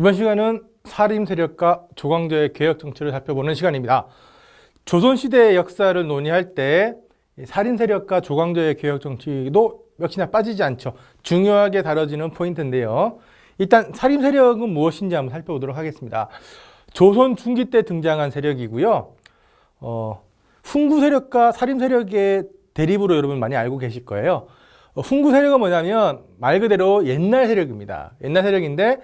이번 시간은 사림 세력과 조광조의 개혁 정치를 살펴보는 시간입니다. 조선시대의 역사를 논의할 때 사림 세력과 조광조의 개혁 정치도 역시나 빠지지 않죠. 중요하게 다뤄지는 포인트인데요. 일단 사림 세력은 무엇인지 한번 살펴보도록 하겠습니다. 조선 중기 때 등장한 세력이고요. 훈구 세력과 사림 세력의 대립으로 여러분 많이 알고 계실 거예요. 훈구 세력은 뭐냐면 말 그대로 옛날 세력입니다. 옛날 세력인데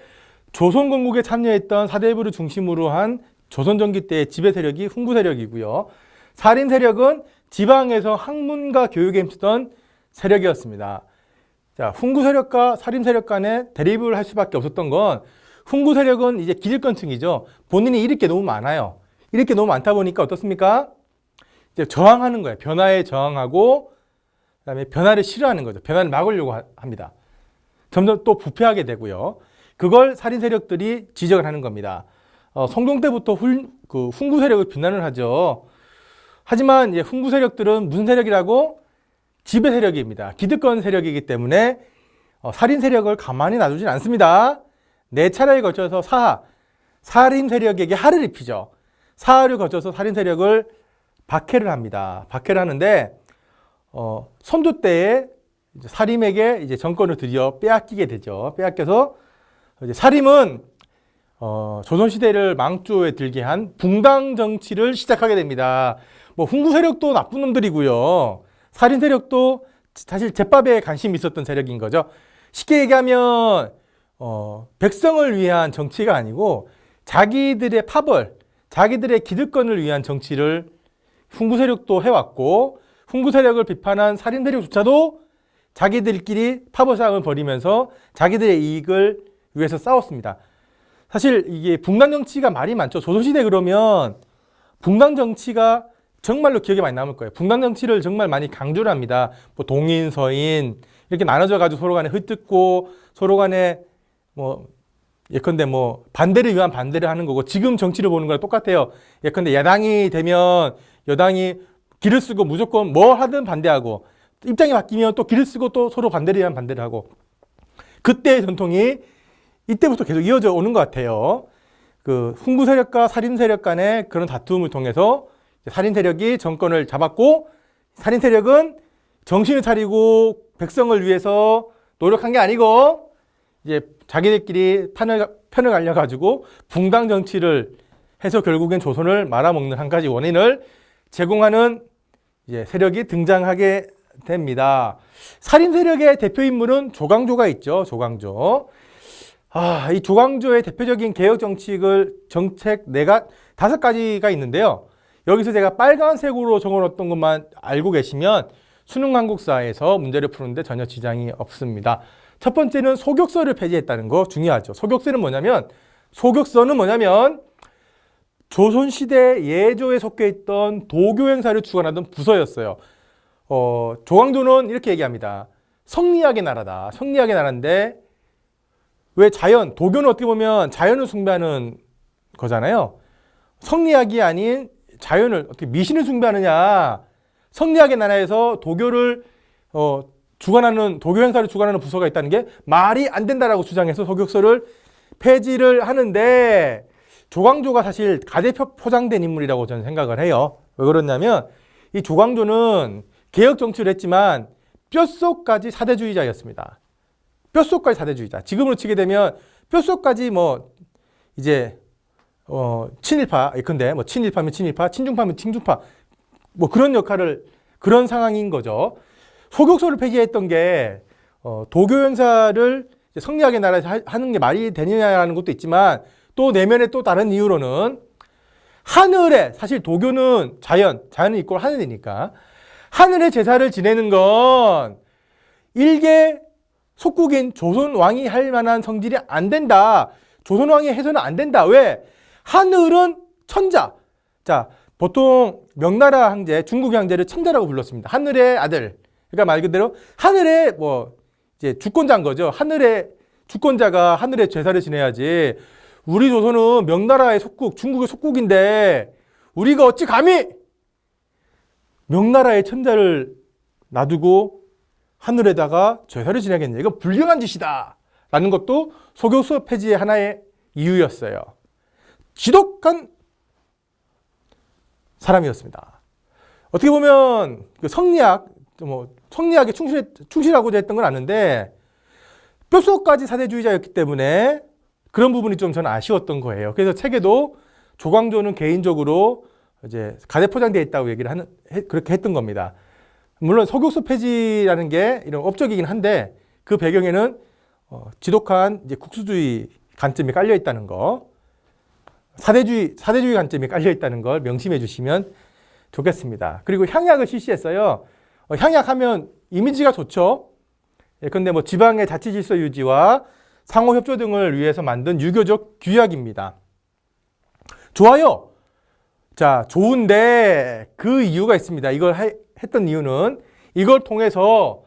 조선 건국에 참여했던 사대부를 중심으로 한 조선 전기 때의 지배 세력이 훈구 세력이고요. 사림 세력은 지방에서 학문과 교육에 힘쓰던 세력이었습니다. 자, 훈구 세력과 사림 세력 간에 대립을 할 수밖에 없었던 건 훈구 세력은 이제 기득권층이죠. 본인이 잃을 게 너무 많아요. 잃을 게 너무 많다 보니까 어떻습니까? 이제 저항하는 거예요. 변화에 저항하고 그다음에 변화를 싫어하는 거죠. 변화를 막으려고 합니다. 점점 또 부패하게 되고요. 그걸 사림 세력들이 지적을 하는 겁니다. 성종 때부터 훈구 세력을 비난을 하죠. 하지만 이제 훈구 세력들은 무슨 세력이라고? 지배 세력입니다. 기득권 세력이기 때문에 사림 세력을 가만히 놔두진 않습니다. 네 차례에 거쳐서 사림 세력에게 하를 입히죠. 사흘을 거쳐서 사림 세력을 박해를 합니다. 박해를 하는데 선조 때에 이제 사림에게 이제 정권을 드디어 빼앗기게 되죠. 빼앗겨서 이제 사림은 조선시대를 망조에 들게 한 붕당 정치를 시작하게 됩니다. 뭐 훈구 세력도 나쁜 놈들이고요. 사림 세력도 사실 제밥에 관심이 있었던 세력인 거죠. 쉽게 얘기하면 백성을 위한 정치가 아니고 자기들의 파벌, 자기들의 기득권을 위한 정치를 훈구 세력도 해왔고 훈구 세력을 비판한 사림 세력조차도 자기들끼리 파벌 싸움을 벌이면서 자기들의 이익을 위해서 싸웠습니다. 사실 이게 붕당 정치가 말이 많죠. 조선시대 그러면 붕당 정치가 정말로 기억에 많이 남을 거예요. 붕당 정치를 정말 많이 강조를 합니다. 뭐 동인, 서인 이렇게 나눠져 가지고 서로 간에 흩뜯고 서로 간에 뭐 예컨대 뭐 반대를 위한 반대를 하는 거고 지금 정치를 보는 거랑 똑같아요. 예컨대 야당이 되면 여당이 길을 쓰고 무조건 뭐 하든 반대하고 입장이 바뀌면 또 길을 쓰고 또 서로 반대를 위한 반대를 하고 그때의 전통이 이때부터 계속 이어져 오는 것 같아요. 그 훈구 세력과 사림 세력 간의 그런 다툼을 통해서 사림 세력이 정권을 잡았고 사림 세력은 정신을 차리고 백성을 위해서 노력한 게 아니고 이제 자기들끼리 편을 갈려가지고 붕당 정치를 해서 결국엔 조선을 말아먹는 한 가지 원인을 제공하는 이제 세력이 등장하게 됩니다. 사림 세력의 대표 인물은 조광조가 있죠. 조광조. 이 조광조의 대표적인 개혁 정책 5가지가 있는데요. 여기서 제가 빨간색으로 적어놓았던 것만 알고 계시면 수능 한국사에서 문제를 푸는데 전혀 지장이 없습니다. 첫 번째는 소격서를 폐지했다는 거 중요하죠. 소격서는 뭐냐면 조선시대 예조에 속해 있던 도교 행사를 주관하던 부서였어요. 조광조는 이렇게 얘기합니다. 성리학의 나라다. 성리학의 나라인데 왜 도교는 어떻게 보면 자연을 숭배하는 거잖아요. 성리학이 아닌 자연을 어떻게 미신을 숭배하느냐. 성리학의 나라에서 도교를 도교 행사를 주관하는 부서가 있다는 게 말이 안 된다라고 주장해서 소격서를 폐지를 하는데 조광조가 사실 가대표 포장된 인물이라고 저는 생각을 해요. 왜 그러냐면 이 조광조는 개혁 정치를 했지만 뼛속까지 사대주의자였습니다. 뼛속까지 사대주의자. 지금으로 치게 되면 뼛속까지 이제 친일파, 예컨대 친일파면 친일파, 친중파면 친중파 그런 그런 상황인 거죠. 소격서를 폐지했던 게 도교 행사를 성리학의 나라에서 하는 게 말이 되느냐라는 것도 있지만 또 내면에 또 다른 이유로는 하늘에 사실 도교는 자연은 이꼴 하늘이니까 하늘의 제사를 지내는 건 일개 속국인 조선왕이 할 만한 성질이 안 된다. 조선왕이 해서는 안 된다. 왜? 하늘은 천자. 자, 보통 명나라 황제, 중국 황제를 천자라고 불렀습니다. 하늘의 아들. 그러니까 말 그대로 하늘의 이제 주권자인 거죠. 하늘의 주권자가 하늘의 제사를 지내야지. 우리 조선은 명나라의 속국, 중국의 속국인데 우리가 어찌 감히 명나라의 천자를 놔두고 하늘에다가 제사를 지내겠냐. 이건 불경한 짓이다. 라는 것도 소교서 폐지의 하나의 이유였어요. 지독한 사람이었습니다. 어떻게 보면 그 성리학에 충실하고자 했던 건 아는데 뼛속까지 사대주의자였기 때문에 그런 부분이 좀 저는 아쉬웠던 거예요. 그래서 책에도 조광조는 개인적으로 이제 가대 포장되어 있다고 그렇게 했던 겁니다. 물론 석유소 폐지라는 게 이런 업적이긴 한데 그 배경에는 지독한 이제 국수주의 관점이 깔려 있다는 거, 사대주의 관점이 깔려 있다는 걸 명심해 주시면 좋겠습니다. 그리고 향약을 실시했어요. 향약하면 이미지가 좋죠. 그런데 뭐 지방의 자치 질서 유지와 상호 협조 등을 위해서 만든 유교적 규약입니다. 좋아요. 자, 좋은데 그 이유가 있습니다. 이걸 했던 이유는 이걸 통해서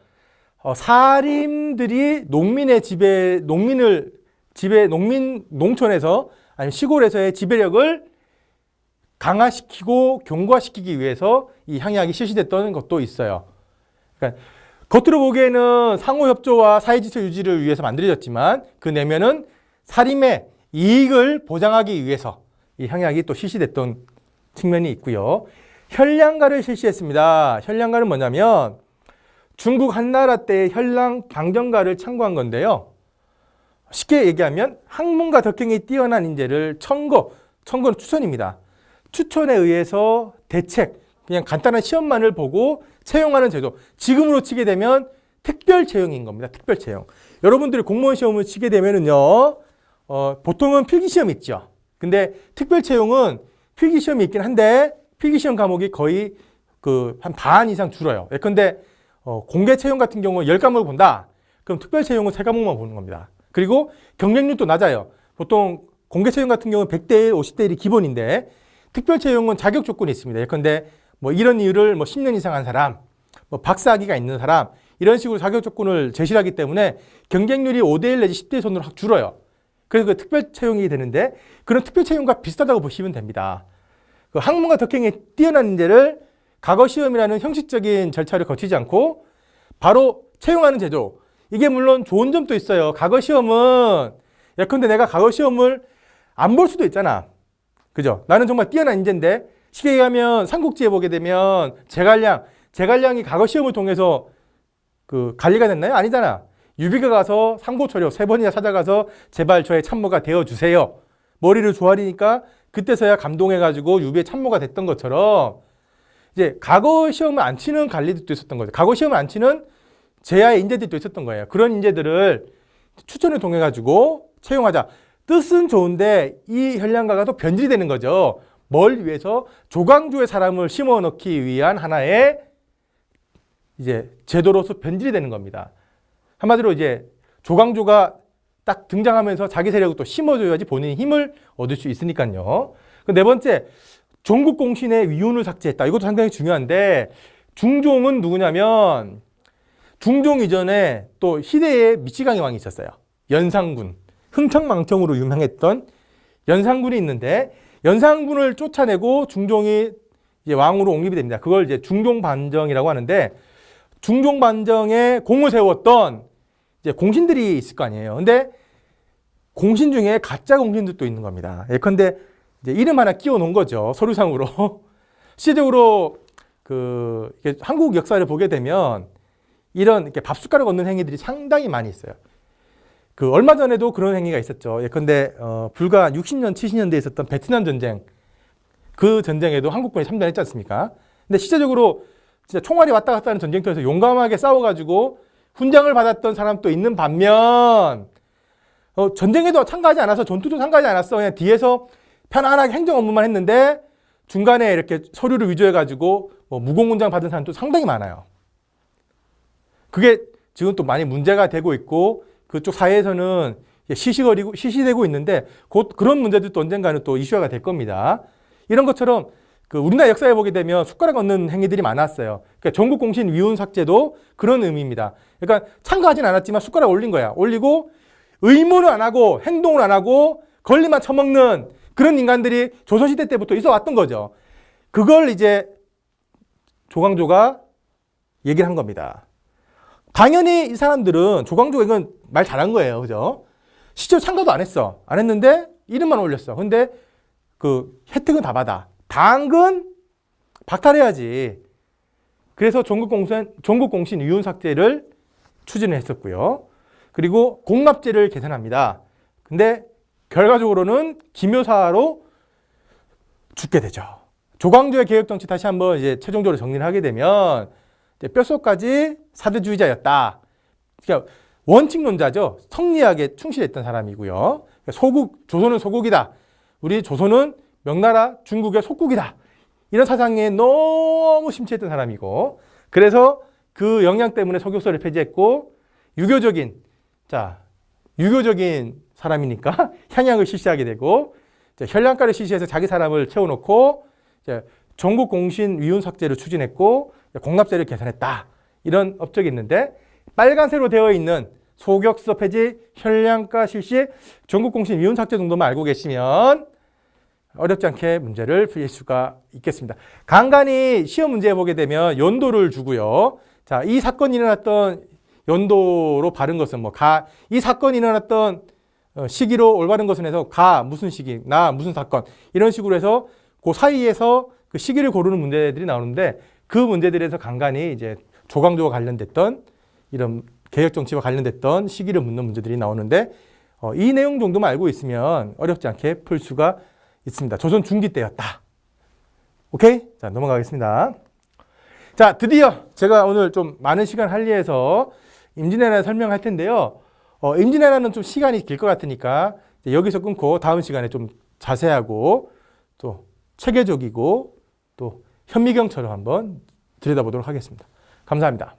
사림들이 농촌에서 아니면 시골에서의 지배력을 강화시키고 경과시키기 위해서 이 향약이 실시됐던 것도 있어요. 그러니까 겉으로 보기에는 상호협조와 사회질서 유지를 위해서 만들어졌지만 그 내면은 사림의 이익을 보장하기 위해서 이 향약이 또 실시됐던 측면이 있고요. 현량가를 실시했습니다. 현량가는 뭐냐면 중국 한나라 때의 현랑 방정가를 참고한 건데요. 쉽게 얘기하면 학문과 덕행이 뛰어난 인재를 청거는 추천입니다. 추천에 의해서 대책, 그냥 간단한 시험만을 보고 채용하는 제도. 지금으로 치게 되면 특별 채용인 겁니다. 특별 채용. 여러분들이 공무원 시험을 치게 되면은요, 보통은 필기 시험이 있죠. 근데 특별 채용은 필기 시험이 있긴 한데 필기 시험 과목이 거의 한 반 이상 줄어요. 예컨대 공개 채용 같은 경우 10과목을 본다. 그럼 특별 채용은 3과목만 보는 겁니다. 그리고 경쟁률도 낮아요. 보통 공개 채용 같은 경우는 100대 1, 50대 1이 기본인데 특별 채용은 자격 조건이 있습니다. 예컨대 뭐 이런 이유를 10년 이상 한 사람, 박사학위가 있는 사람, 이런 식으로 자격 조건을 제시를 하기 때문에 경쟁률이 5대 1 내지 10대 1 손으로 확 줄어요. 그래서 그 특별 채용이 되는데 그런 특별 채용과 비슷하다고 보시면 됩니다. 그 학문과 덕행에 뛰어난 인재를 과거 시험이라는 형식적인 절차를 거치지 않고 바로 채용하는 제도. 이게 물론 좋은 점도 있어요. 과거 시험은 예컨대 내가 과거 시험을 안 볼 수도 있잖아. 그죠? 나는 정말 뛰어난 인재인데 쉽게 얘기하면 삼국지에 보게 되면 제갈량이 과거 시험을 통해서 관리가 됐나요? 아니잖아. 유비가 가서 상고초려 3번이나 찾아가서 제발 저의 참모가 되어주세요. 머리를 조아리니까 그때서야 감동해가지고 유비의 참모가 됐던 것처럼 이제 과거 시험을 안 치는 관리들도 있었던 거죠. 과거 시험을 안 치는 제야의 인재들도 있었던 거예요. 그런 인재들을 추천을 통해가지고 채용하자. 뜻은 좋은데 이 현량가가 또 변질이 되는 거죠. 뭘 위해서? 조광조의 사람을 심어 넣기 위한 하나의 이제 제도로서 변질이 되는 겁니다. 한마디로 이제 조광조가 딱 등장하면서 자기 세력을 또 심어줘야지 본인이 힘을 얻을 수 있으니까요. 네 번째, 종국공신의 위훈을 삭제했다. 이것도 상당히 중요한데 중종은 누구냐면 중종 이전에 또 희대의 미치광이 왕이 있었어요. 연산군. 흥청망청으로 유명했던 연산군이 있는데 연산군을 쫓아내고 중종이 이제 왕으로 옹립이 됩니다. 그걸 이제 중종반정이라고 하는데 중종반정에 공을 세웠던 이제 공신들이 있을 거 아니에요. 근데 공신 중에 가짜 공신들도 있는 겁니다. 예컨대 이제 이름 하나 끼워 놓은 거죠. 서류상으로. 실제적으로 한국 역사를 보게 되면 이런 이렇게 밥숟가락 얻는 행위들이 상당히 많이 있어요. 얼마 전에도 그런 행위가 있었죠. 예컨대 불과 60년, 70년대에 있었던 베트남 전쟁. 그 전쟁에도 한국군이 참전했지 않습니까? 근데 실제적으로 진짜 총알이 왔다 갔다 하는 전쟁터에서 용감하게 싸워가지고 훈장을 받았던 사람도 있는 반면 전쟁에도 참가하지 않아서 전투도 참가하지 않았어. 그냥 뒤에서 편안하게 행정 업무만 했는데 중간에 이렇게 서류를 위조해가지고 무공훈장 받은 사람도 상당히 많아요. 그게 지금 또 많이 문제가 되고 있고 그쪽 사회에서는 시시되고 있는데 곧 그런 문제들도 언젠가는 또 이슈화가 될 겁니다. 이런 것처럼 우리나라 역사에 보게 되면 숟가락 얹는 행위들이 많았어요. 그러니까 전국공신 위훈 삭제도 그런 의미입니다. 그러니까 참가하진 않았지만 숟가락 올린 거야. 올리고 의무는 안 하고 행동을 안 하고 권리만 처먹는 그런 인간들이 조선시대 때부터 있어 왔던 거죠. 그걸 이제 조광조가 얘기를 한 겁니다. 당연히 이 사람들은 조광조가 이건 말 잘한 거예요. 그죠? 실제로 참가도 안 했어. 안 했는데 이름만 올렸어. 근데 그 혜택은 다 받아. 당근 박탈해야지. 그래서 전국공신 위훈 삭제를 추진했었고요. 그리고 공납제를 개선합니다. 근데 결과적으로는 기묘사로 죽게 되죠. 조광조의 개혁정치 다시 한번 이제 최종적으로 정리를 하게 되면 이제 뼛속까지 사대주의자였다. 그러니까 원칙론자죠. 성리학에 충실했던 사람이고요. 조선은 소국이다. 우리 조선은 명나라 중국의 속국이다. 이런 사상에 너무 심취했던 사람이고, 그래서 그 영향 때문에 소교서를 폐지했고, 유교적인 사람이니까 향약을 실시하게 되고, 혈량가를 실시해서 자기 사람을 채워놓고 전국 공신 위훈 삭제를 추진했고 공납제를 개선했다. 이런 업적이 있는데, 빨간색으로 되어 있는 소격서 폐지, 혈량가 실시, 전국 공신 위훈 삭제 정도만 알고 계시면 어렵지 않게 문제를 풀릴 수가 있겠습니다. 간간히 시험 문제 보게 되면 연도를 주고요. 자, 이 사건이 일어났던 연도로 바른 것은 이 사건이 일어났던 시기로 올바른 것은 해서 무슨 시기, 무슨 사건, 이런 식으로 해서 그 사이에서 그 시기를 고르는 문제들이 나오는데, 그 문제들에서 간간히 이제 조광조와 관련됐던 이런 개혁 정치와 관련됐던 시기를 묻는 문제들이 나오는데, 이 내용 정도만 알고 있으면 어렵지 않게 풀 수가 있습니다. 조선 중기 때였다. 오케이? 자, 넘어가겠습니다. 자, 드디어 제가 오늘 좀 많은 시간 할애해서 임진왜란 설명할 텐데요. 임진왜란은 좀 시간이 길 것 같으니까 여기서 끊고 다음 시간에 좀 자세하고 또 체계적이고 또 현미경처럼 한번 들여다보도록 하겠습니다. 감사합니다.